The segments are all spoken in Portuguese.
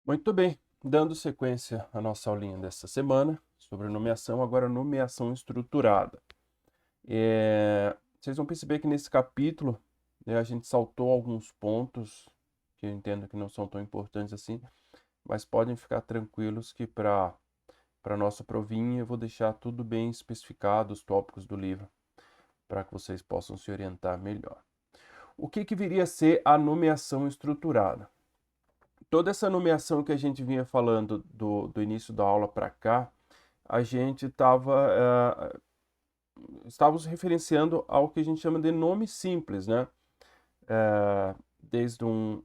Muito bem, dando sequência à nossa aulinha dessa semana sobre nomeação, agora nomeação estruturada. Vocês vão perceber que nesse capítulo, né, a gente saltou alguns pontos que eu entendo que não são tão importantes assim, mas podem ficar tranquilos que para nossa provinha eu vou deixar tudo bem especificado, os tópicos do livro, para que vocês possam se orientar melhor. O que viria a ser a nomeação estruturada? Toda essa nomeação que a gente vinha falando do início da aula para cá, a gente estávamos referenciando ao que a gente chama de nome simples, né? Desde um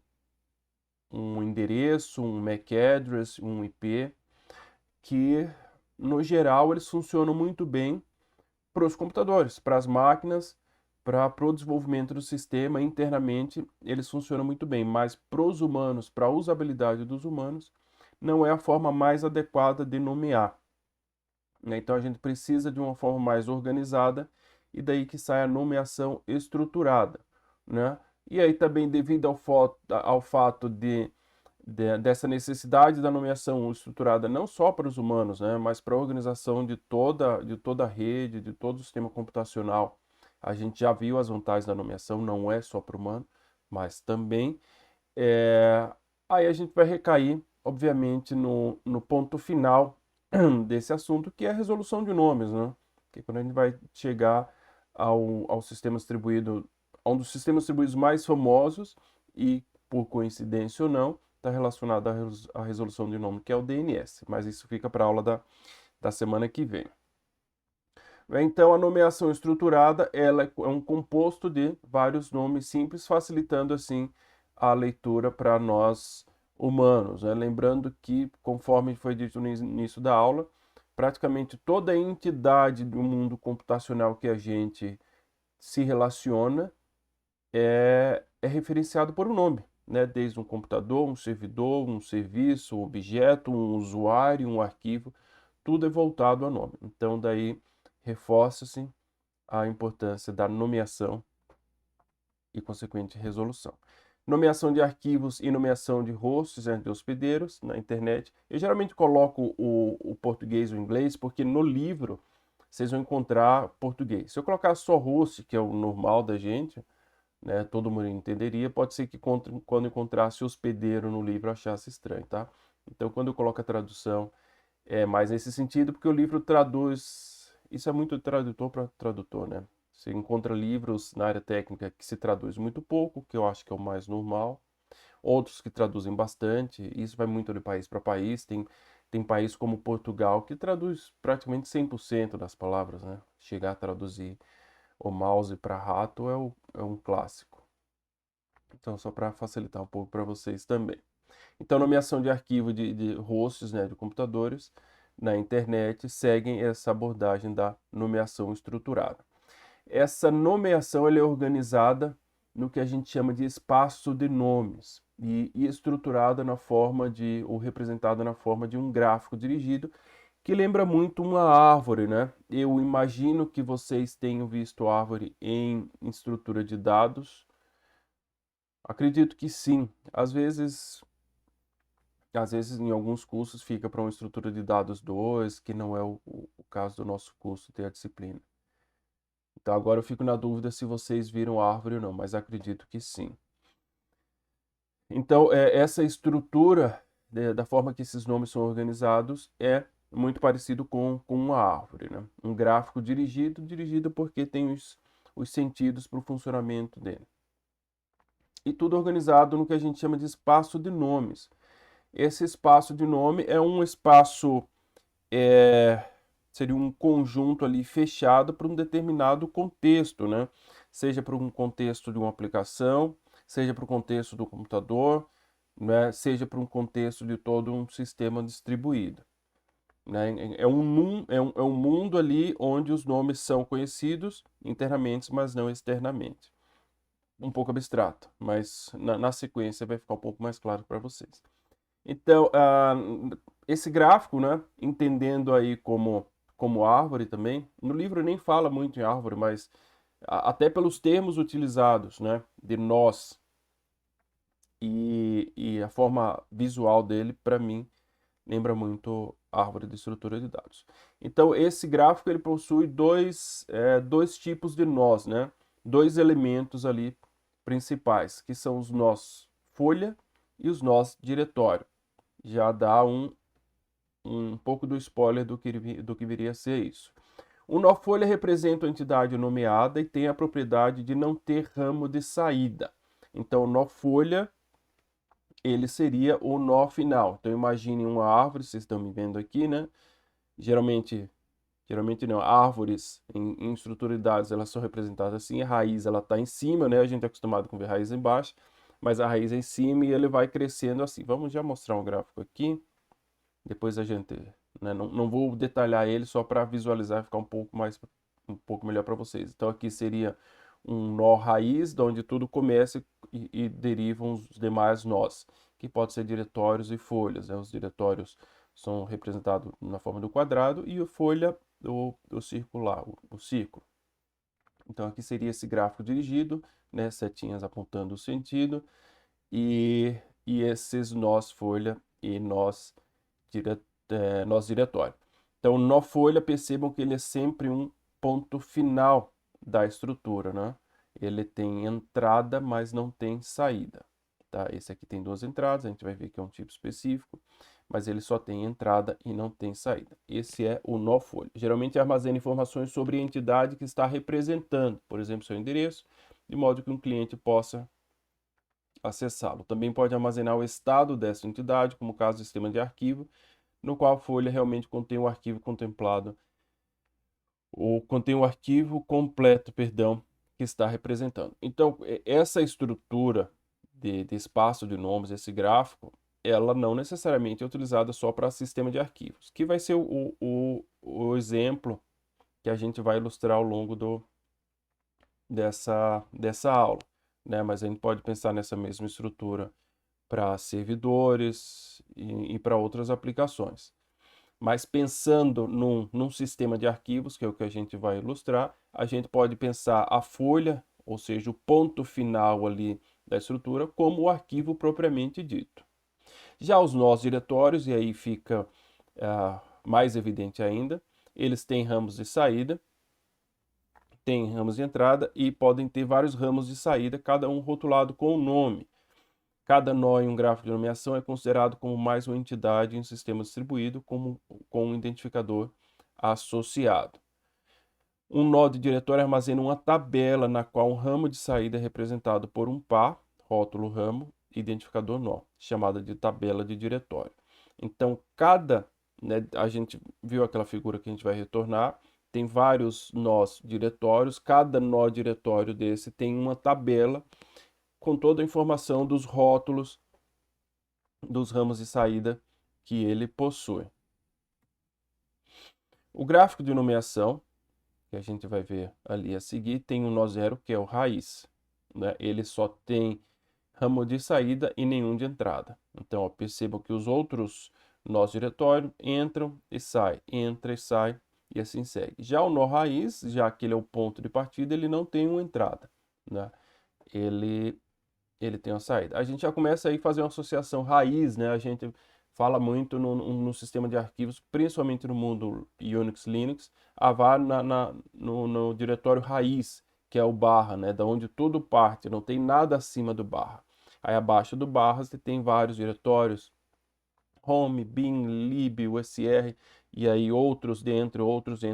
endereço, um MAC address, um IP, que no geral eles funcionam muito bem para os computadores, para as máquinas, para o desenvolvimento do sistema internamente, eles funcionam muito bem, mas para os humanos, para a usabilidade dos humanos, não é a forma mais adequada de nomear, né? Então a gente precisa de uma forma mais organizada e daí que sai a nomeação estruturada, né? E aí também devido ao fato dessa necessidade da nomeação estruturada não só para os humanos, né, mas para a organização de toda a rede, de todo o sistema computacional. A gente já viu as vantagens da nomeação, não é só para o humano, mas também. é, Aí a gente vai recair, obviamente, no ponto final desse assunto, que é a resolução de nomes, né? Que é quando a gente vai chegar ao sistema distribuído, a um dos sistemas distribuídos mais famosos e, por coincidência ou não, está relacionado à resolução de nome, que é o DNS. Mas isso fica para a aula da semana que vem. Então, a nomeação estruturada ela é um composto de vários nomes simples, facilitando assim a leitura para nós humanos, né? Lembrando que, conforme foi dito no início da aula, praticamente toda entidade do mundo computacional que a gente se relaciona é referenciado por um nome, né? Desde um computador, um servidor, um serviço, um objeto, um usuário, um arquivo, tudo é voltado a nome. Então, daí reforça-se a importância da nomeação e consequente resolução. Nomeação de arquivos e nomeação de hosts, né, de hospedeiros na internet. Eu geralmente coloco o português ou o inglês porque no livro vocês vão encontrar português. Se eu colocar só host, que é o normal da gente, né, todo mundo entenderia, pode ser que quando encontrasse hospedeiro no livro achasse estranho, tá? Então, quando eu coloco a tradução, é mais nesse sentido, porque o livro traduz. Isso é muito tradutor para tradutor, né? Você encontra livros na área técnica que se traduz muito pouco, que eu acho que é o mais normal. Outros que traduzem bastante. Isso vai muito de país para país. Tem país como Portugal que traduz praticamente 100% das palavras, né? Chegar a traduzir o mouse para rato é um clássico. Então, só para facilitar um pouco para vocês também. Então, nomeação de arquivo de hosts, né, de computadores na internet seguem essa abordagem da nomeação estruturada. Essa nomeação ela é organizada no que a gente chama de espaço de nomes e estruturada na forma ou representada na forma de um gráfico dirigido que lembra muito uma árvore, né? Eu imagino que vocês tenham visto árvore em estrutura de dados. Acredito que sim. Às vezes, em alguns cursos fica para uma estrutura de dados 2, que não é o caso do nosso curso ter a disciplina. Então agora eu fico na dúvida se vocês viram a árvore ou não, mas acredito que sim. Então, essa estrutura, da forma que esses nomes são organizados, é muito parecido com uma árvore, né? Um gráfico dirigido porque tem os sentidos para o funcionamento dele. E tudo organizado no que a gente chama de espaço de nomes. Esse espaço de nome é um espaço é, seria um conjunto ali fechado para um determinado contexto, né? Seja para um contexto de uma aplicação, seja para o contexto do computador, né? Seja para um contexto de todo um sistema distribuído, né? É um mundo ali onde os nomes são conhecidos internamente, mas não externamente. Um pouco abstrato, mas na sequência vai ficar um pouco mais claro para vocês. Então, esse gráfico, né, entendendo aí como árvore também, no livro nem fala muito em árvore, mas até pelos termos utilizados, né, de nós, e a forma visual dele, para mim, lembra muito árvore de estrutura de dados. Então, esse gráfico ele possui dois tipos de nós, né? Dois elementos ali principais, que são os nós folha e os nós diretório. Já dá um pouco do spoiler do que viria a ser isso. O nó folha representa a entidade nomeada e tem a propriedade de não ter ramo de saída. Então, o nó folha ele seria o nó final. Então imagine uma árvore, vocês estão me vendo aqui, né? Geralmente não, árvores em estrutura de dados, elas são representadas assim, a raiz ela está em cima, né? A gente é acostumado com ver raiz embaixo, mas a raiz é em cima e ele vai crescendo assim. Vamos já mostrar um gráfico aqui, depois a gente, né? Não vou detalhar ele só para visualizar e ficar um pouco melhor para vocês. Então aqui seria um nó raiz, de onde tudo começa e derivam os demais nós, que podem ser diretórios e folhas, né? Os diretórios são representados na forma do quadrado e a folha o circular, o círculo. Então aqui seria esse gráfico dirigido, né? Setinhas apontando o sentido e esses nós folha e nós diretório. Então, nó folha, percebam que ele é sempre um ponto final da estrutura, né? Ele tem entrada, mas não tem saída, tá? Esse aqui tem duas entradas, a gente vai ver que é um tipo específico, mas ele só tem entrada e não tem saída. Esse é o nó folha. Geralmente armazena informações sobre a entidade que está representando, por exemplo, seu endereço, de modo que um cliente possa acessá-lo. Também pode armazenar o estado dessa entidade, como o caso do sistema de arquivo, no qual a folha realmente contém o arquivo contemplado, ou contém o arquivo completo, perdão, que está representando. Então, essa estrutura de espaço de nomes, esse gráfico, ela não necessariamente é utilizada só para sistema de arquivos, que vai ser o exemplo que a gente vai ilustrar ao longo dessa aula, né? Mas a gente pode pensar nessa mesma estrutura para servidores e para outras aplicações. Mas pensando num sistema de arquivos, que é o que a gente vai ilustrar, a gente pode pensar a folha, ou seja, o ponto final ali da estrutura, como o arquivo propriamente dito. Já os nós diretórios, e aí fica mais evidente ainda, eles têm ramos de saída, têm ramos de entrada e podem ter vários ramos de saída, cada um rotulado com um nome. Cada nó em um gráfico de nomeação é considerado como mais uma entidade em um sistema distribuído com um identificador associado. Um nó de diretório armazena uma tabela na qual um ramo de saída é representado por um par, rótulo ramo, identificador nó, chamada de tabela de diretório. Então, a gente viu aquela figura que a gente vai retornar, tem vários nós diretórios, cada nó diretório desse tem uma tabela com toda a informação dos rótulos dos ramos de saída que ele possui. O gráfico de nomeação, que a gente vai ver ali a seguir, tem um nó zero, que é o raiz, né? Ele só tem ramo de saída e nenhum de entrada. Então, ó, percebam que os outros nós diretório entram e saem, entra e sai, e assim segue. Já o nó raiz, já que ele é o ponto de partida, ele não tem uma entrada, né? Ele tem uma saída. A gente já começa aí a fazer uma associação raiz, né? A gente fala muito no sistema de arquivos, principalmente no mundo Unix, Linux, no diretório raiz, que é o barra, né? Da onde tudo parte, não tem nada acima do barra. Aí abaixo do barra você tem vários diretórios, home, bin, lib, usr, e aí outros dentro,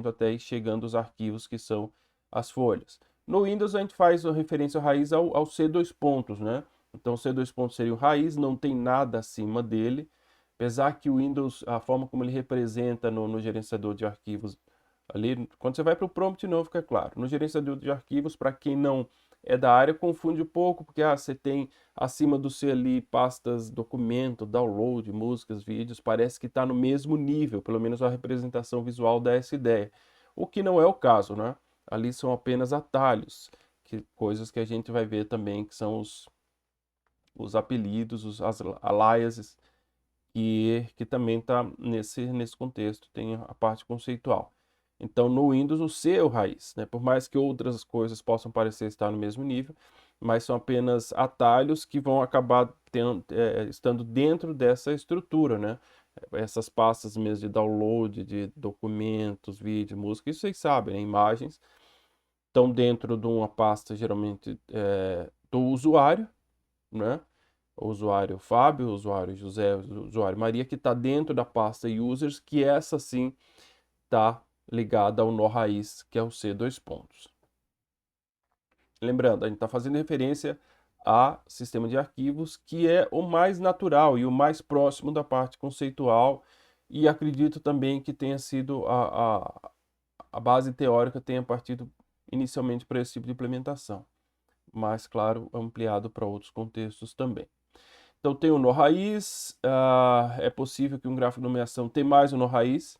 até aí chegando os arquivos que são as folhas. No Windows a gente faz a referência raiz ao C2 pontos, né? Então C2 pontos seria o raiz, não tem nada acima dele, apesar que o Windows, a forma como ele representa no gerenciador de arquivos ali, quando você vai para o prompt não fica claro. No gerenciador de arquivos, para quem não é da área, confunde um pouco, porque você tem acima do C ali pastas, documento, download, músicas, vídeos, parece que está no mesmo nível, pelo menos a representação visual dá essa ideia. O que não é o caso, né? Ali são apenas atalhos, coisas que a gente vai ver também, que são os apelidos, as aliases, que também está nesse contexto, tem a parte conceitual. Então, no Windows, o C é o raiz, né? Por mais que outras coisas possam parecer estar no mesmo nível, mas são apenas atalhos que vão acabar estando dentro dessa estrutura, né? Essas pastas mesmo de download, de documentos, vídeo, música, isso vocês sabem, né? Imagens, estão dentro de uma pasta, geralmente, do usuário, né? O usuário Fábio, o usuário José, o usuário Maria, que está dentro da pasta users, que essa sim está ligada ao nó raiz, que é o C dois pontos. Lembrando, a gente está fazendo referência a sistema de arquivos, que é o mais natural e o mais próximo da parte conceitual, e acredito também que tenha sido a base teórica tenha partido inicialmente para esse tipo de implementação, mas, claro, ampliado para outros contextos também. Então, tem o nó raiz, é possível que um gráfico de nomeação tenha mais um nó raiz,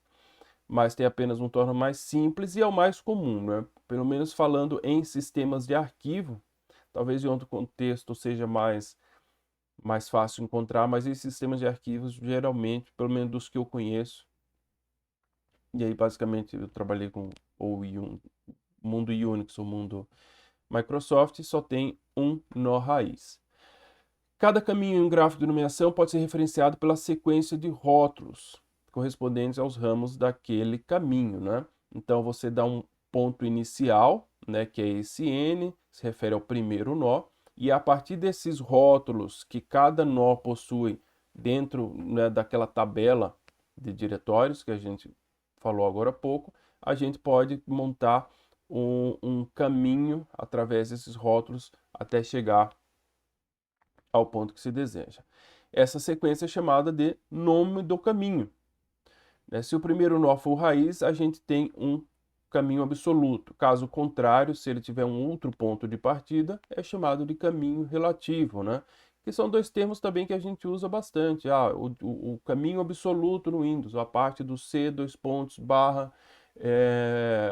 mas tem apenas um torna mais simples e é o mais comum, né? Pelo menos falando em sistemas de arquivo, talvez em outro contexto seja mais fácil encontrar, mas em sistemas de arquivos, geralmente, pelo menos dos que eu conheço, e aí basicamente eu trabalhei com o mundo Unix ou mundo Microsoft, só tem um nó raiz. Cada caminho em um gráfico de nomeação pode ser referenciado pela sequência de rótulos correspondentes aos ramos daquele caminho, né? Então você dá um ponto inicial, né, que é esse N, se refere ao primeiro nó, e a partir desses rótulos que cada nó possui dentro, né, daquela tabela de diretórios que a gente falou agora há pouco, a gente pode montar um caminho através desses rótulos até chegar ao ponto que se deseja. Essa sequência é chamada de nome do caminho. Se o primeiro nó for raiz, a gente tem um caminho absoluto. Caso contrário, se ele tiver um outro ponto de partida, é chamado de caminho relativo, né? Que são dois termos também que a gente usa bastante. O caminho absoluto no Windows, a parte do C, dois pontos, barra,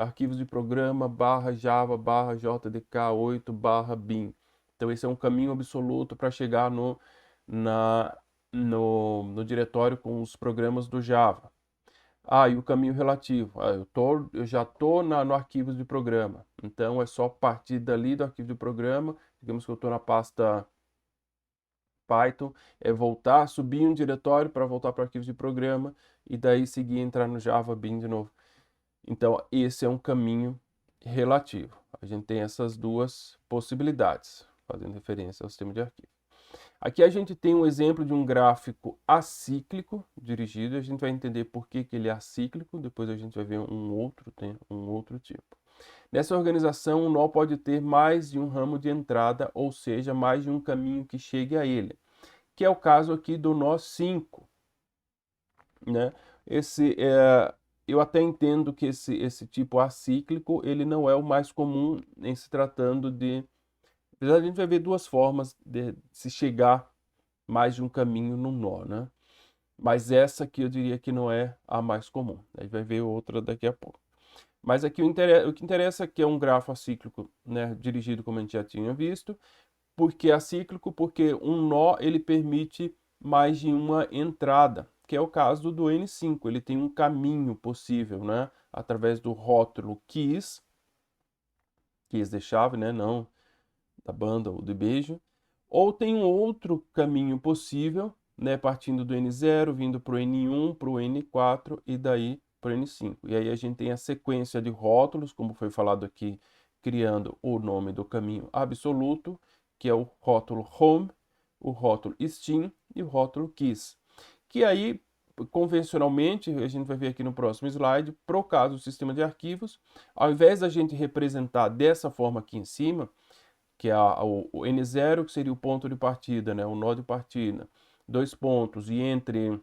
arquivos de programa, barra Java, barra JDK 8, barra bin. Então esse é um caminho absoluto para chegar no diretório com os programas do Java. E o caminho relativo. Eu já estou no arquivo de programa. Então é só partir dali do arquivo de programa. Digamos que eu estou na pasta Python, voltar, subir um diretório para voltar para o arquivo de programa e daí seguir entrar no Java Bin de novo. Então esse é um caminho relativo. A gente tem essas duas possibilidades, fazendo referência ao sistema de arquivo. Aqui a gente tem um exemplo de um gráfico acíclico dirigido. A gente vai entender por que ele é acíclico. Depois a gente vai ver um outro tipo. Nessa organização, o nó pode ter mais de um ramo de entrada, ou seja, mais de um caminho que chegue a ele, que é o caso aqui do nó 5. Né? Eu até entendo que esse tipo acíclico ele não é o mais comum em se tratando de... Apesar de a gente vai ver duas formas de se chegar mais de um caminho no nó, né? Mas essa aqui eu diria que não é a mais comum. A gente vai ver outra daqui a pouco. Mas aqui o que interessa é que é um grafo acíclico, né, dirigido como a gente já tinha visto. Por que acíclico? Porque um nó ele permite mais de uma entrada, que é o caso do N5. Ele tem um caminho possível, né, através do rótulo keys de chave, né, não da banda ou de beijo. Ou tem um outro caminho possível, né, partindo do N0, vindo para o N1, para o N4 e daí para o N5. E aí a gente tem a sequência de rótulos, como foi falado aqui, criando o nome do caminho absoluto, que é o rótulo Home, o rótulo Steam e o rótulo Keys. Que aí, convencionalmente, a gente vai ver aqui no próximo slide, para o caso do sistema de arquivos, ao invés da gente representar dessa forma aqui em cima, que é o N0, que seria o ponto de partida, né? O nó de partida, dois pontos, e entre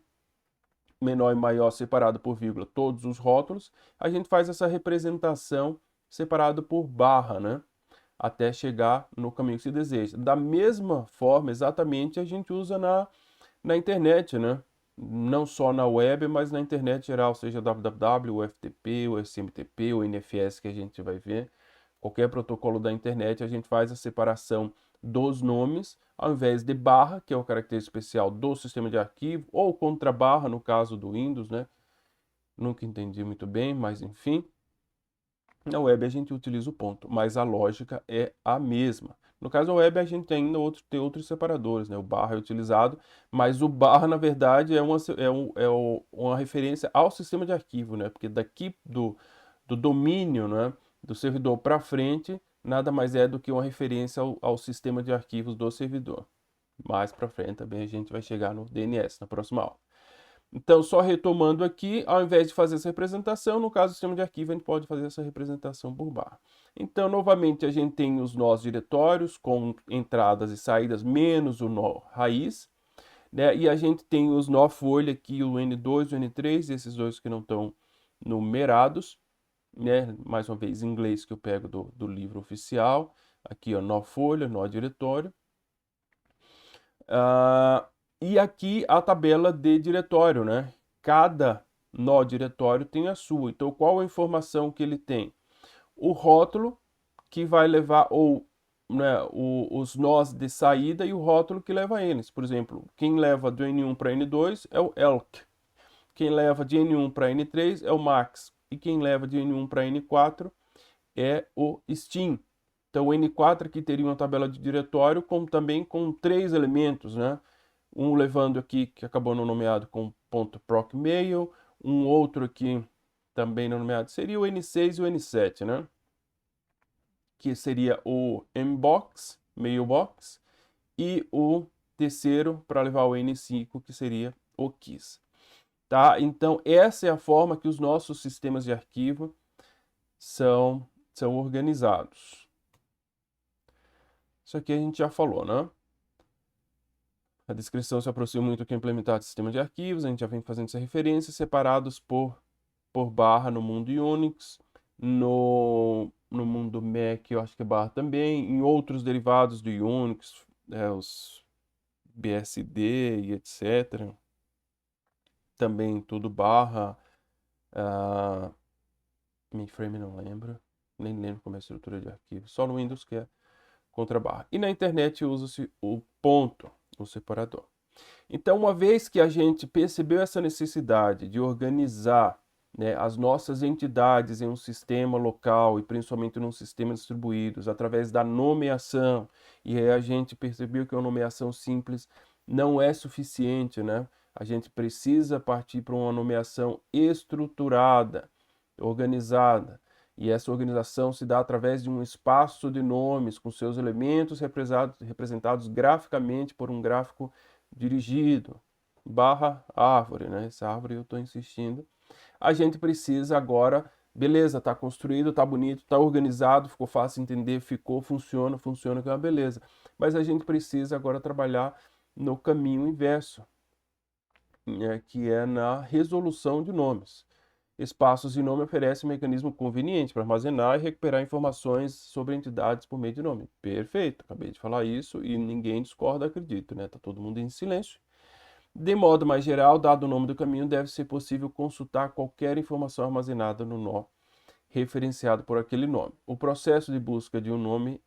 menor e maior separado por vírgula todos os rótulos, a gente faz essa representação separado por barra, né? Até chegar no caminho que se deseja. Da mesma forma, exatamente, a gente usa na internet, né? Não só na web, mas na internet geral, seja www, o FTP, o SMTP, o NFS que a gente vai ver. Qualquer protocolo da internet, a gente faz a separação dos nomes, ao invés de barra, que é o caractere especial do sistema de arquivo, ou contra barra, no caso do Windows, né? Nunca entendi muito bem, mas enfim. Na web a gente utiliza o ponto, mas a lógica é a mesma. No caso web, a gente tem ainda tem outros separadores, né? O barra é utilizado, mas o barra, na verdade, uma referência ao sistema de arquivo, né? Porque daqui do domínio, né, do servidor para frente, nada mais é do que uma referência ao sistema de arquivos do servidor. Mais para frente também a gente vai chegar no DNS na próxima aula. Então, só retomando aqui, ao invés de fazer essa representação, no caso do sistema de arquivo, a gente pode fazer essa representação por barra. Então, novamente, a gente tem os nós diretórios com entradas e saídas menos o nó raiz, né? E a gente tem os nó folha aqui, o N2 e o N3, esses dois que não estão numerados, né? Mais uma vez, em inglês que eu pego do livro oficial. Aqui, ó, nó folha, nó diretório. E aqui a tabela de diretório, né? Cada nó diretório tem a sua. Então, qual a informação que ele tem? O rótulo que vai levar, ou né, os nós de saída e o rótulo que leva eles. Por exemplo, quem leva do N1 para N2 é o ELK. Quem leva de N1 para N3 é o MAX. E quem leva de N1 para N4 é o STEAM. Então, o N4 aqui teria uma tabela de diretório também com 3 elementos, né? Um levando aqui, que acabou não nomeado com .procmail, um outro aqui também não nomeado, seria o N6 e o N7, né? Que seria o Mbox, Mailbox, e o terceiro para levar o N5, que seria o KISS. Tá? Então, essa é a forma que os nossos sistemas de arquivo são organizados. Isso aqui a gente já falou, né? A descrição se aproxima muito do que é implementar sistema de arquivos, a gente já vem fazendo essa referência, separados por barra no mundo Unix, no mundo Mac eu acho que é barra também, em outros derivados do Unix, os BSD e etc. Também tudo barra, mainframe não lembro, nem lembro como é a estrutura de arquivo, só no Windows que é contra barra. E na internet usa-se o ponto, o separador. Então, uma vez que a gente percebeu essa necessidade de organizar, né, as nossas entidades em um sistema local e principalmente num sistema distribuídos através da nomeação, e aí a gente percebeu que uma nomeação simples não é suficiente, né? A gente precisa partir para uma nomeação estruturada, organizada. E essa organização se dá através de um espaço de nomes com seus elementos representados graficamente por um gráfico dirigido, barra árvore, né? Essa árvore eu estou insistindo. A gente precisa agora, beleza, está construído, está bonito, está organizado, ficou fácil de entender, funciona, que é uma beleza. Mas a gente precisa agora trabalhar no caminho inverso, né? Que é na resolução de nomes. Espaços de nome oferecem um mecanismo conveniente para armazenar e recuperar informações sobre entidades por meio de nome. Perfeito, acabei de falar isso e ninguém discorda, acredito, né? Tá todo mundo em silêncio. De modo mais geral, dado o nome do caminho, deve ser possível consultar qualquer informação armazenada no nó referenciado por aquele nome. O processo de busca de um nome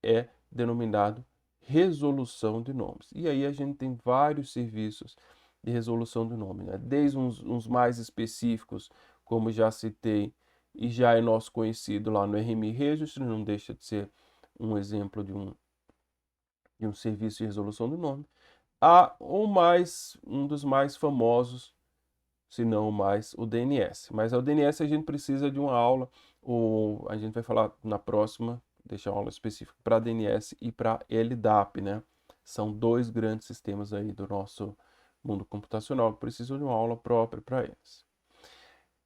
é denominado resolução de nomes. E aí a gente tem vários serviços de resolução de nome, né? Desde uns mais específicos, como já citei, e já é nosso conhecido lá no RMI Registry, não deixa de ser um exemplo de um serviço de resolução do nome. Há um dos mais famosos, se não o mais, o DNS. Mas o DNS a gente precisa de uma aula, ou a gente vai falar na próxima, deixar uma aula específica para DNS e para LDAP, né? São dois grandes sistemas aí do nosso mundo computacional que precisam de uma aula própria para eles.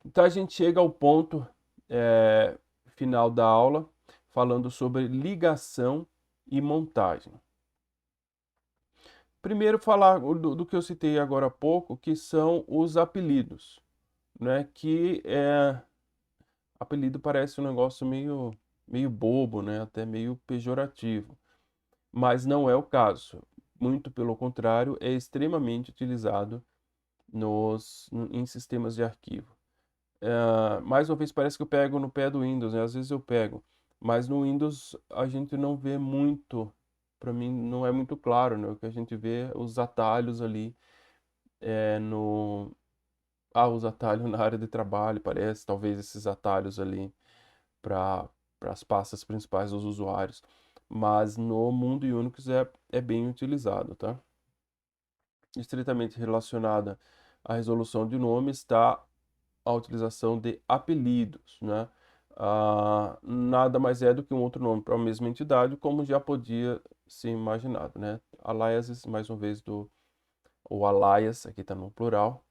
Então a gente chega ao ponto final da aula, falando sobre ligação e montagem. Primeiro falar do que eu citei agora há pouco, que são os apelidos, né? Apelido parece um negócio meio bobo, né? Até meio pejorativo, mas não é o caso. Muito pelo contrário, é extremamente utilizado em sistemas de arquivo. Mais uma vez parece que eu pego no pé do Windows, né? Às vezes eu pego, mas no Windows a gente não vê muito, para mim não é muito claro, né? O que a gente vê é os atalhos ali os atalhos na área de trabalho, parece, talvez esses atalhos ali para as pastas principais dos usuários. mas no mundo Unix é bem utilizado, tá? Estritamente relacionada à resolução de nome está a utilização de apelidos, né? Nada mais é do que um outro nome para a mesma entidade, como já podia ser imaginado, né? Aliases, mais uma vez, o alias, aqui está no plural,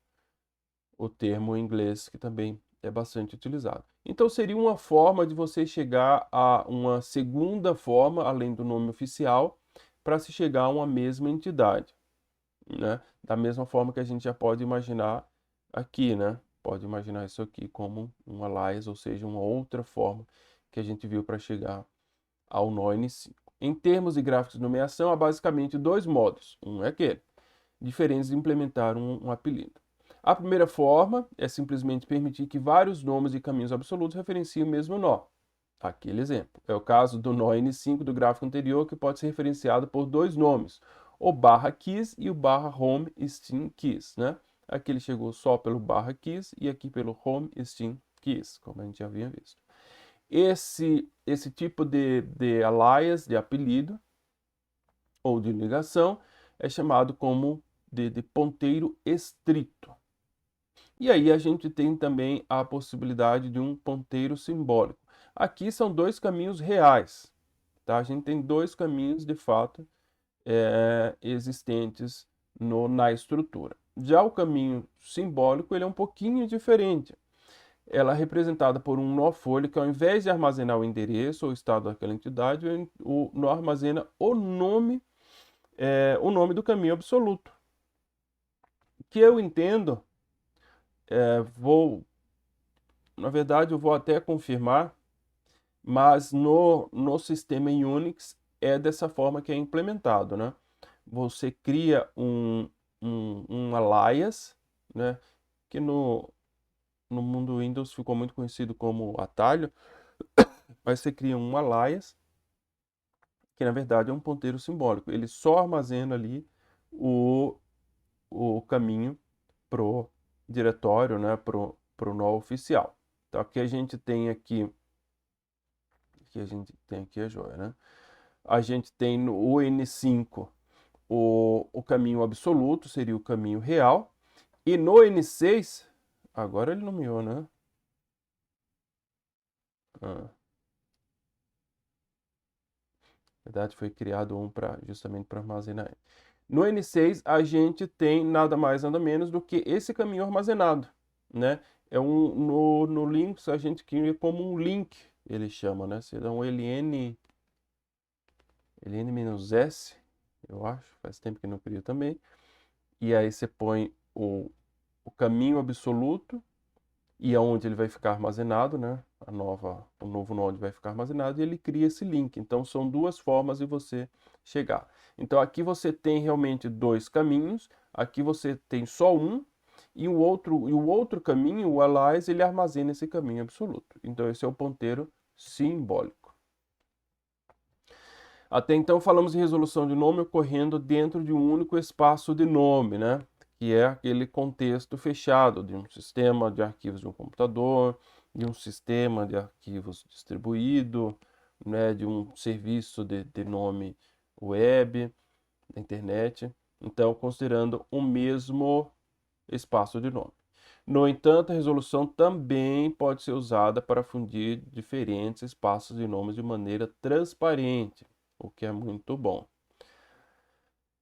o termo em inglês que também é bastante utilizado. Então seria uma forma de você chegar a uma segunda forma, além do nome oficial, para se chegar a uma mesma entidade, né? Da mesma forma que a gente já pode imaginar aqui, né? Pode imaginar isso aqui como um alias, ou seja, uma outra forma que a gente viu para chegar ao nó N5. Em termos de gráficos de nomeação, há basicamente dois modos. Um é aquele, diferentes de implementar um apelido. A primeira forma é simplesmente permitir que vários nomes e caminhos absolutos referenciem o mesmo nó. Aquele exemplo. É o caso do nó N5 do gráfico anterior, que pode ser referenciado por dois nomes, o barra keys e o barra home steam keys, né? Aqui ele chegou só pelo barra keys e aqui pelo home steam keys, como a gente já havia visto. Esse tipo de alias, de apelido ou de ligação, é chamado como de ponteiro estrito. E aí a gente tem também a possibilidade de um ponteiro simbólico. Aqui são dois caminhos reais, tá? A gente tem dois caminhos de fato existentes na estrutura. Já o caminho simbólico ele é um pouquinho diferente. Ela é representada por um nó folha que, ao invés de armazenar o endereço ou o estado daquela entidade, o nó armazena o nome do caminho absoluto. Que eu entendo, na verdade eu vou até confirmar, mas no sistema Unix é dessa forma que é implementado, né? Você cria um alias, né? Que no mundo Windows ficou muito conhecido como atalho, mas você cria um alias, que na verdade é um ponteiro simbólico. Ele só armazena ali o, o caminho pro diretório, né? Pro nó oficial. Então aqui a gente tem aqui a joia, né? A gente tem no N5 o caminho absoluto, seria o caminho real. E no N6, agora ele nomeou, né? Na verdade, foi criado um justamente para armazenar. No N6, a gente tem nada mais, nada menos do que esse caminho armazenado, né? No Linux, a gente cria como um link, ele chama, né? Será um ln-s, eu acho. Faz tempo que não crio também. E aí você põe o caminho absoluto e aonde ele vai ficar armazenado, né? O novo nó onde vai ficar armazenado, e ele cria esse link. Então são duas formas de você chegar. Então aqui você tem realmente dois caminhos, aqui você tem só um, e o outro caminho, o alias, ele armazena esse caminho absoluto. Então esse é o ponteiro simbólico. Até então falamos de resolução de nome ocorrendo dentro de um único espaço de nome, né? Que é aquele contexto fechado de um sistema de arquivos de um computador, de um sistema de arquivos distribuído, né? De um serviço de nome web, da internet. Então, considerando o mesmo espaço de nome. No entanto, a resolução também pode ser usada para fundir diferentes espaços de nomes de maneira transparente, o que é muito bom.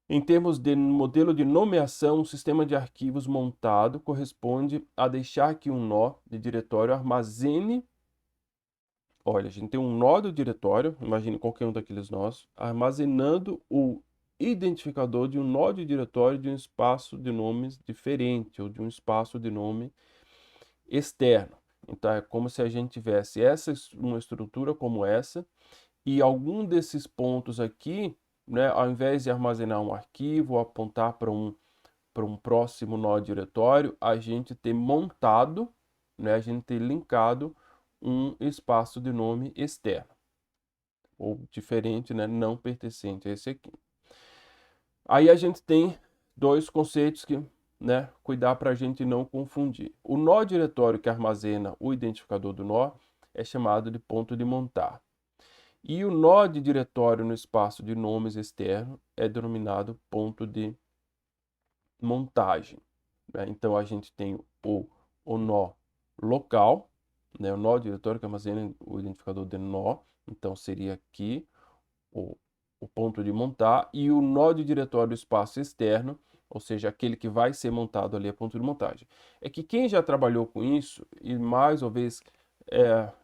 Em termos de modelo de nomeação, um sistema de arquivos montado corresponde a deixar que um nó de diretório armazene. Olha, a gente tem um nó do diretório, imagine qualquer um daqueles nós, armazenando o identificador de um nó de diretório de um espaço de nomes diferente, ou de um espaço de nome externo. Então, é como se a gente tivesse uma estrutura como essa, e algum desses pontos aqui, né, ao invés de armazenar um arquivo ou apontar para um próximo nó diretório, a gente ter montado, né, a gente ter linkado um espaço de nome externo, ou diferente, né, não pertencente a esse aqui. Aí a gente tem dois conceitos que, né, cuidar para a gente não confundir. O nó diretório que armazena o identificador do nó é chamado de ponto de montar. E o nó de diretório no espaço de nomes externo é denominado ponto de montagem, né? Então a gente tem o nó local, né? O nó diretório que armazena o identificador de nó, então seria aqui o, o ponto de montar, e o nó de diretório do espaço externo, ou seja, aquele que vai ser montado ali é ponto de montagem. É que quem já trabalhou com isso, e mais uma vez,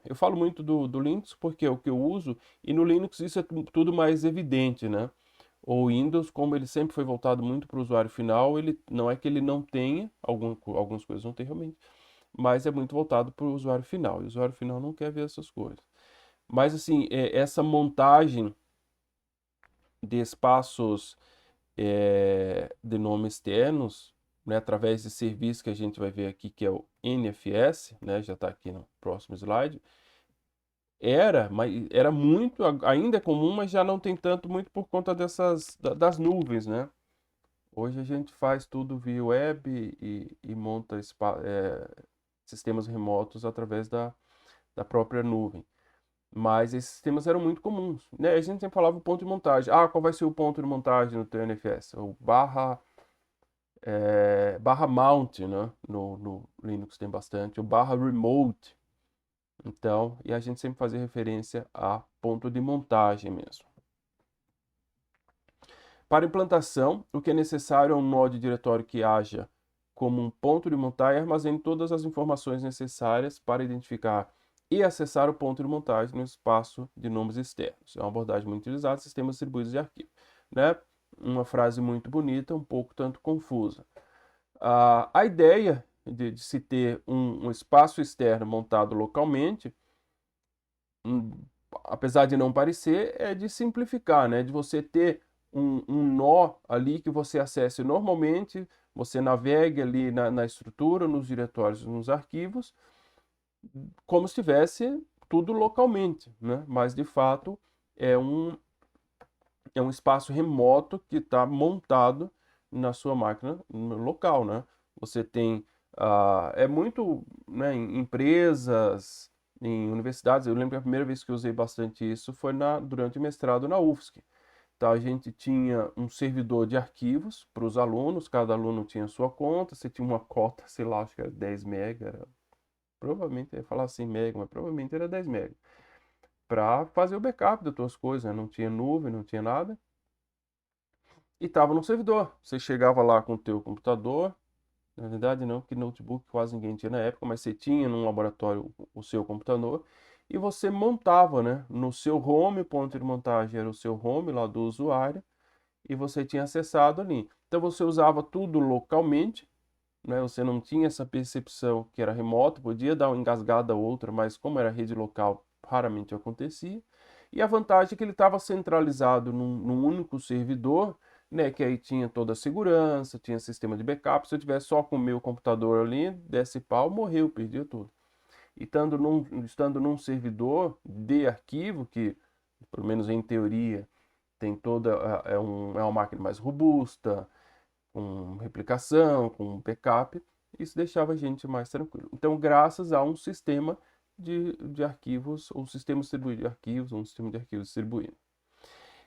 eu falo muito do Linux porque é o que eu uso, e no Linux isso é tudo mais evidente, né? O Windows, como ele sempre foi voltado muito para o usuário final, ele não é que ele não tenha, algumas coisas não tem realmente, mas é muito voltado para o usuário final. E o usuário final não quer ver essas coisas. Mas assim, essa montagem de espaços de nomes externos, né, através de serviço que a gente vai ver aqui, que é o NFS, né, já está aqui no próximo slide, era muito, ainda é comum, mas já não tem tanto, muito por conta das nuvens, né? Hoje a gente faz tudo via web e monta sistemas remotos através da própria nuvem. Mas esses sistemas eram muito comuns, né? A gente sempre falava o ponto de montagem. Ah, qual vai ser o ponto de montagem no teu NFS? O barra mount, né? No Linux tem bastante. O barra remote. Então, e a gente sempre fazia referência a ponto de montagem mesmo. Para implantação, o que é necessário é um nó de diretório que haja como um ponto de montagem e armazene todas as informações necessárias para identificar e acessar o ponto de montagem no espaço de nomes externos. É uma abordagem muito utilizada em sistemas distribuídos de arquivo, né? Uma frase muito bonita, um pouco tanto confusa. A ideia de se ter um espaço externo montado localmente, apesar de não parecer, é de simplificar, né? De você ter um nó ali que você acesse normalmente, você navegue ali na estrutura, nos diretórios, nos arquivos, como se estivesse tudo localmente, né? Mas de fato é um espaço remoto que está montado na sua máquina local, né? Você tem, é muito, né, em empresas, em universidades. Eu lembro que a primeira vez que eu usei bastante isso foi durante o mestrado na UFSC. Então a gente tinha um servidor de arquivos para os alunos, cada aluno tinha sua conta, você tinha uma cota, sei lá, acho que era 10 mega, provavelmente, eu ia falar assim mega, mas provavelmente era 10 mega, para fazer o backup das tuas coisas, né? Não tinha nuvem, não tinha nada, e estava no servidor. Você chegava lá com o teu computador, na verdade não, que notebook quase ninguém tinha na época, mas você tinha num laboratório o seu computador, e você montava, né? No seu home, o ponto de montagem era o seu home lá do usuário, e você tinha acessado ali. Então você usava tudo localmente, né? Você não tinha essa percepção que era remoto, podia dar uma engasgada ou outra, mas como era rede local, raramente acontecia. E a vantagem é que ele estava centralizado num único servidor, né? Que aí tinha toda a segurança, tinha sistema de backup. Se eu tivesse só com o meu computador ali, desse pau, morreu, perdia tudo. E estando num servidor de arquivo, que, pelo menos em teoria, tem toda, é uma máquina mais robusta, com replicação, com backup, isso deixava a gente mais tranquilo. Então, graças a um sistema de arquivos, ou sistema distribuído de arquivos, ou um sistema de arquivos distribuído.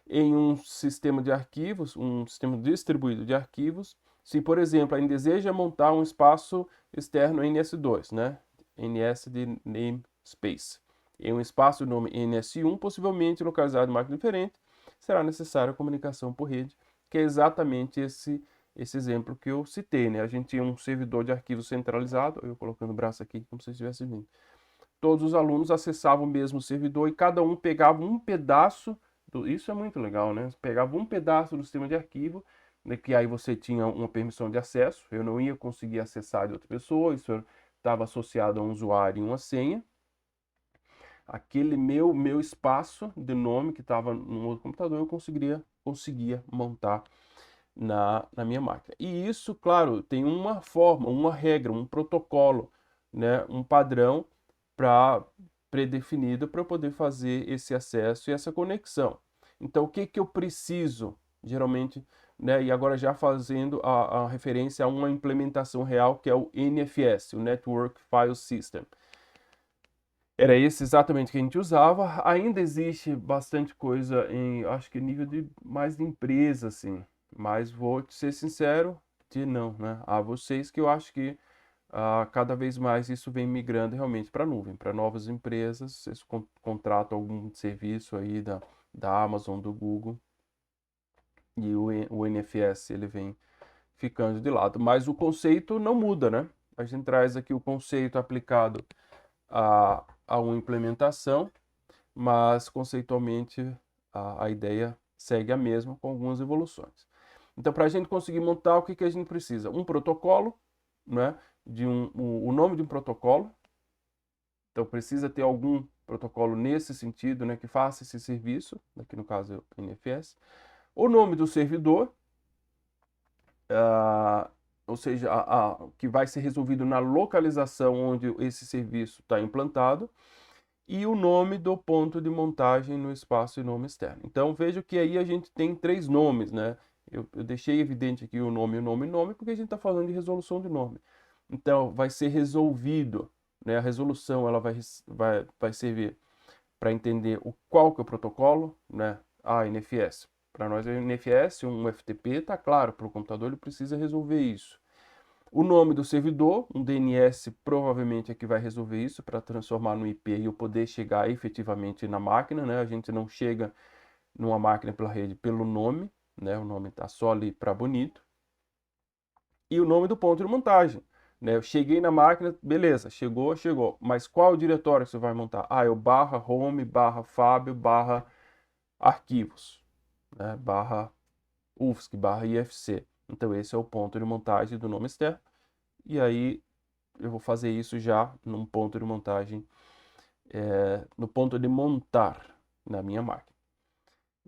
Em um sistema de arquivos, um sistema distribuído de arquivos, se, por exemplo, a gente deseja montar um espaço externo NS2, né? NS de namespace. Em um espaço de nome NS1, possivelmente localizado em máquina diferente, será necessária a comunicação por rede, que é exatamente esse exemplo que eu citei, né? A gente tinha um servidor de arquivo centralizado, eu colocando o braço aqui como se estivesse vindo. Todos os alunos acessavam o mesmo servidor e cada um pegava um pedaço isso é muito legal, né? Você pegava um pedaço do sistema de arquivo, né, que aí você tinha uma permissão de acesso, eu não ia conseguir acessar de outra pessoa, isso estava associado a um usuário e uma senha. Aquele meu espaço de nome que estava no outro computador, eu conseguia montar na minha máquina. E isso, claro, tem uma forma, uma regra, um protocolo, né, um padrão predefinido para eu poder fazer esse acesso e essa conexão. Então, o que que eu preciso, geralmente, né, e agora já fazendo a referência a uma implementação real, que é o NFS, o Network File System. Era esse exatamente que a gente usava. Ainda existe bastante coisa em, acho que nível de mais de empresa, assim. Mas vou te ser sincero, que não, né? A vocês que eu acho que cada vez mais isso vem migrando realmente para a nuvem, para novas empresas. Vocês contratam algum serviço aí da Amazon, do Google, e o NFS ele vem ficando de lado. Mas o conceito não muda, né? A gente traz aqui o conceito aplicado a uma implementação, mas conceitualmente a ideia segue a mesma, com algumas evoluções. Então, para a gente conseguir montar, o que, que a gente precisa? Um protocolo, né? O nome de um protocolo. Então, precisa ter algum protocolo nesse sentido, né? Que faça esse serviço, aqui no caso é o NFS. O nome do servidor, ou seja, que vai ser resolvido na localização onde esse serviço está implantado, e o nome do ponto de montagem no espaço e nome externo. Então, veja que aí a gente tem 3 nomes, né? Eu deixei evidente aqui o nome, porque a gente está falando de resolução de nome. Então, vai ser resolvido, né? A resolução ela vai servir para entender qual que é o protocolo, né? NFS. Para nós, é NFS, um FTP, está claro, para o computador ele precisa resolver isso. O nome do servidor, um DNS provavelmente é que vai resolver isso para transformar no IP e eu poder chegar efetivamente na máquina, né? A gente não chega numa máquina pela rede pelo nome, né? O nome está só ali para bonito. E o nome do ponto de montagem, né? Eu cheguei na máquina, beleza, chegou. Mas qual o diretório que você vai montar? É o /home, /fábio, /arquivos, né? /ufsc, /ifc. Então esse é o ponto de montagem do nome externo. E aí eu vou fazer isso já num ponto de montagem, no ponto de montar na minha máquina.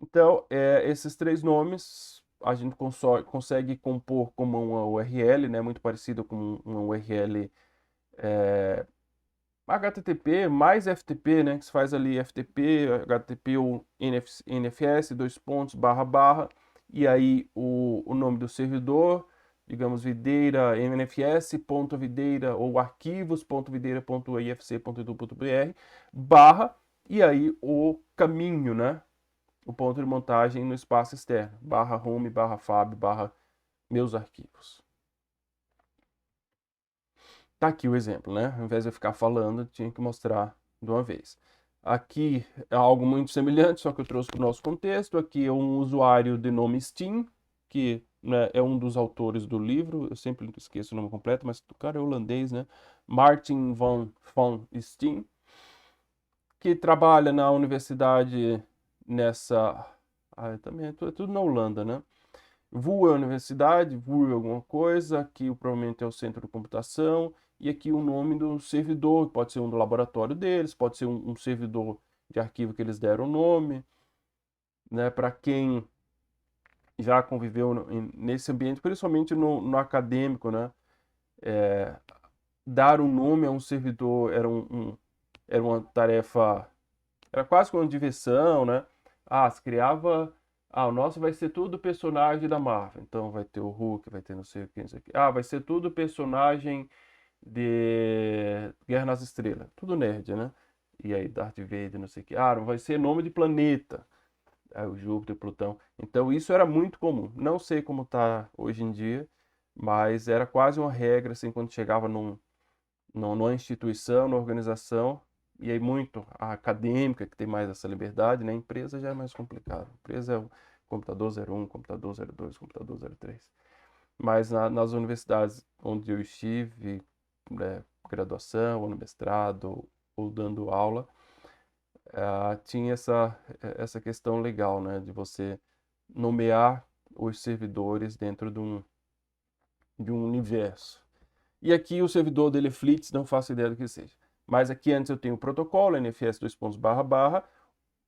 Então, esses 3 nomes a gente consegue compor como uma URL, né, muito parecido com uma URL HTTP mais FTP, né, que se faz ali FTP, HTTP ou NFS, dois pontos, //, e aí o nome do servidor, digamos, videira nfs.videira ou arquivos.videira.ifc.edu.br, barra, e aí o caminho, né, o ponto de montagem no espaço externo, /home, /fab, meus arquivos. Tá aqui o exemplo, né? Ao invés de eu ficar falando, tinha que mostrar de uma vez. Aqui é algo muito semelhante, só que eu trouxe para o nosso contexto. Aqui é um usuário de nome Steam, que, né, é um dos autores do livro. Eu sempre esqueço o nome completo, mas o cara é holandês, né? Martin van Steen, que trabalha na universidade nessa... também é tudo na Holanda, né? VU é a universidade, VU é alguma coisa, aqui provavelmente é o centro de computação, e aqui o nome do servidor, pode ser um do laboratório deles, pode ser um servidor de arquivo que eles deram o nome, né? Para quem já conviveu nesse ambiente, principalmente no acadêmico, né? Dar um nome a um servidor era uma tarefa, era quase como uma diversão, né? Se criava. O nosso vai ser tudo personagem da Marvel. Então vai ter o Hulk, vai ter não sei o que, não sei o que. Vai ser tudo personagem de Guerra nas Estrelas. Tudo nerd, né? E aí Darth Vader, não sei o que. Não vai ser nome de planeta. O Júpiter, Plutão. Então isso era muito comum. Não sei como tá hoje em dia, mas era quase uma regra, assim, quando chegava numa instituição, numa organização, e aí muito a acadêmica, que tem mais essa liberdade, né? A empresa já é mais complicado. A empresa é o computador 01, computador 02, computador 03. Mas nas universidades onde eu estive, né, graduação, ou no mestrado, ou dando aula, tinha essa questão legal, né? De você nomear os servidores dentro de um universo. E aqui o servidor dele é Flits, não faço ideia do que seja. Mas aqui antes eu tenho o protocolo, NFS dois pontos //,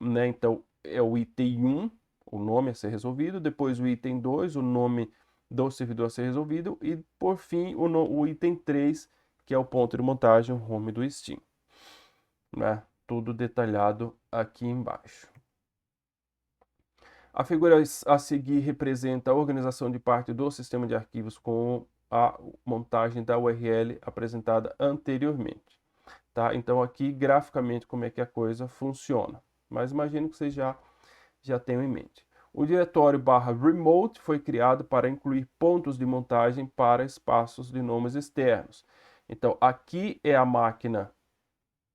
né? Então é o item 1, o nome a ser resolvido, depois o item 2, o nome do servidor a ser resolvido, e por fim o item 3, que é o ponto de montagem, o home do Steam. Né? Tudo detalhado aqui embaixo. A figura a seguir representa a organização de parte do sistema de arquivos com a montagem da URL apresentada anteriormente. tá? Então aqui graficamente como é que a coisa funciona, mas imagino que vocês já tenham em mente. O diretório /remote foi criado para incluir pontos de montagem para espaços de nomes externos. Então aqui é a máquina,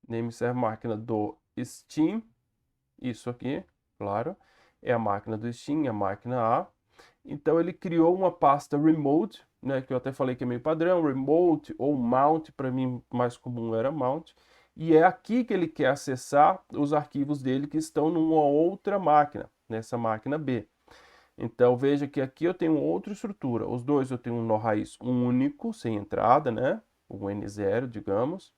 name-serve máquina do Steam, isso aqui, claro, é a máquina do Steam, a máquina A. Então ele criou uma pasta remote, né, que eu até falei que é meio padrão, remote ou mount, para mim mais comum era mount, e é aqui que ele quer acessar os arquivos dele que estão numa outra máquina, nessa máquina B. Então veja que aqui eu tenho outra estrutura, os dois eu tenho um nó raiz único, sem entrada, né, um N0, digamos.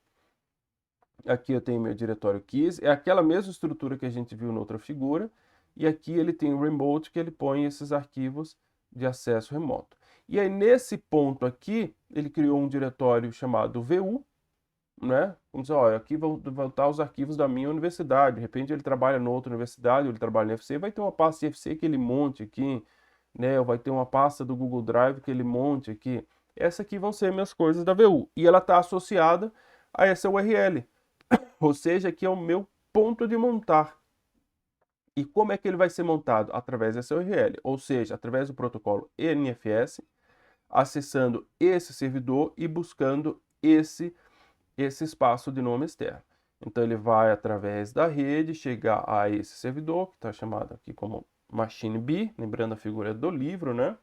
Aqui eu tenho meu diretório keys, é aquela mesma estrutura que a gente viu na outra figura, e aqui ele tem o remote, que ele põe esses arquivos de acesso remoto. E aí nesse ponto aqui, ele criou um diretório chamado VU, né? Vamos dizer, olha, aqui vão estar os arquivos da minha universidade, de repente ele trabalha em outra universidade, ou ele trabalha no FC, vai ter uma pasta FC que ele monte aqui, né? Ou vai ter uma pasta do Google Drive que ele monte aqui. Essa aqui vão ser minhas coisas da VU, e ela está associada a essa URL. Ou seja, aqui é o meu ponto de montar. E como é que ele vai ser montado? Através dessa URL, ou seja, através do protocolo NFS, acessando esse servidor e buscando esse espaço de nome externo. Então ele vai através da rede chegar a esse servidor, que está chamado aqui como Machine B, lembrando a figura do livro, né?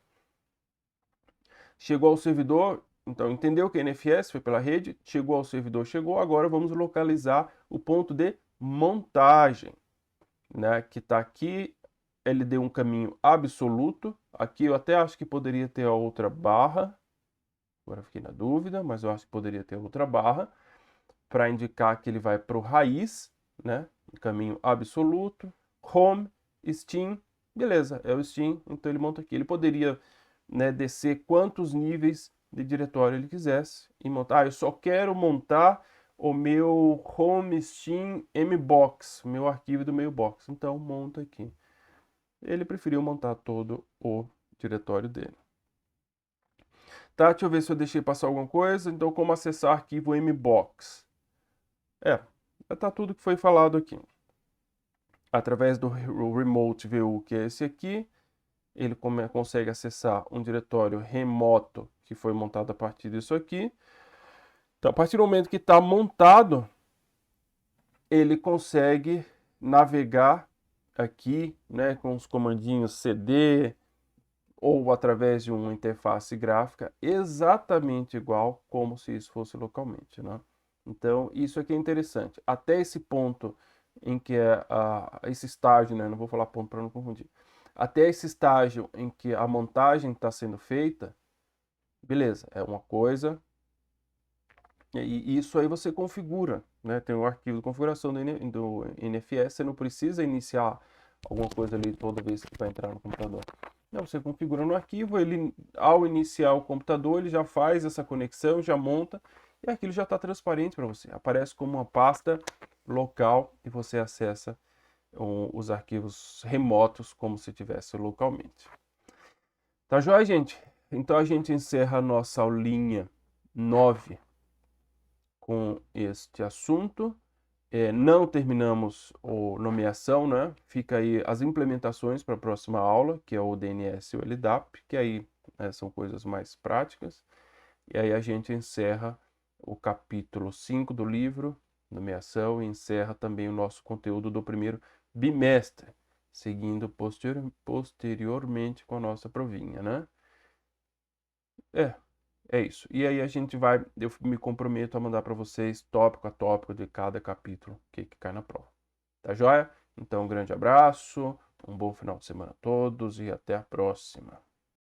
Chegou ao servidor, então entendeu que NFS foi pela rede, chegou ao servidor, chegou, agora vamos localizar o ponto de montagem, né, que está aqui. Ele deu um caminho absoluto, aqui eu até acho que poderia ter a outra barra, agora fiquei na dúvida, mas eu acho que poderia ter outra barra, para indicar que ele vai para o raiz, né, caminho absoluto, home, Steam, beleza, é o Steam, então ele monta aqui. Ele poderia, né, descer quantos níveis de diretório ele quisesse e montar. Eu só quero montar o meu home Steam mbox, meu arquivo do mailbox. Então monta aqui. Ele preferiu montar todo o diretório dele. Tá, deixa eu ver se eu deixei passar alguma coisa. Então, como acessar arquivo mbox? Tá tudo que foi falado aqui. Através do remote VU, que é esse aqui, ele consegue acessar um diretório remoto que foi montado a partir disso aqui. Então, a partir do momento que está montado, ele consegue navegar aqui, né, com os comandinhos CD ou através de uma interface gráfica exatamente igual como se isso fosse localmente, né? Então, isso aqui é interessante. Até esse ponto em que esse estágio, né, não vou falar ponto para não confundir. Até esse estágio em que a montagem está sendo feita, beleza, é uma coisa. E isso aí você configura, né? Tem um arquivo de configuração do NFS, você não precisa iniciar alguma coisa ali toda vez que vai entrar no computador. Não, você configura no arquivo, ele ao iniciar o computador, ele já faz essa conexão, já monta, e aquilo já está transparente para você. Aparece como uma pasta local e você acessa os arquivos remotos como se tivesse localmente. Tá joia, gente? Então a gente encerra a nossa aulinha 9 com este assunto. Não terminamos a nomeação, né? Fica aí as implementações para a próxima aula, que é o DNS e o LDAP, que aí, né, são coisas mais práticas. E aí a gente encerra o capítulo 5 do livro, nomeação, e encerra também o nosso conteúdo do primeiro bimestre, seguindo posteriormente com a nossa provinha, né? É isso. E aí eu me comprometo a mandar para vocês tópico a tópico de cada capítulo que cai na prova. Tá joia? Então, um grande abraço, um bom final de semana a todos e até a próxima.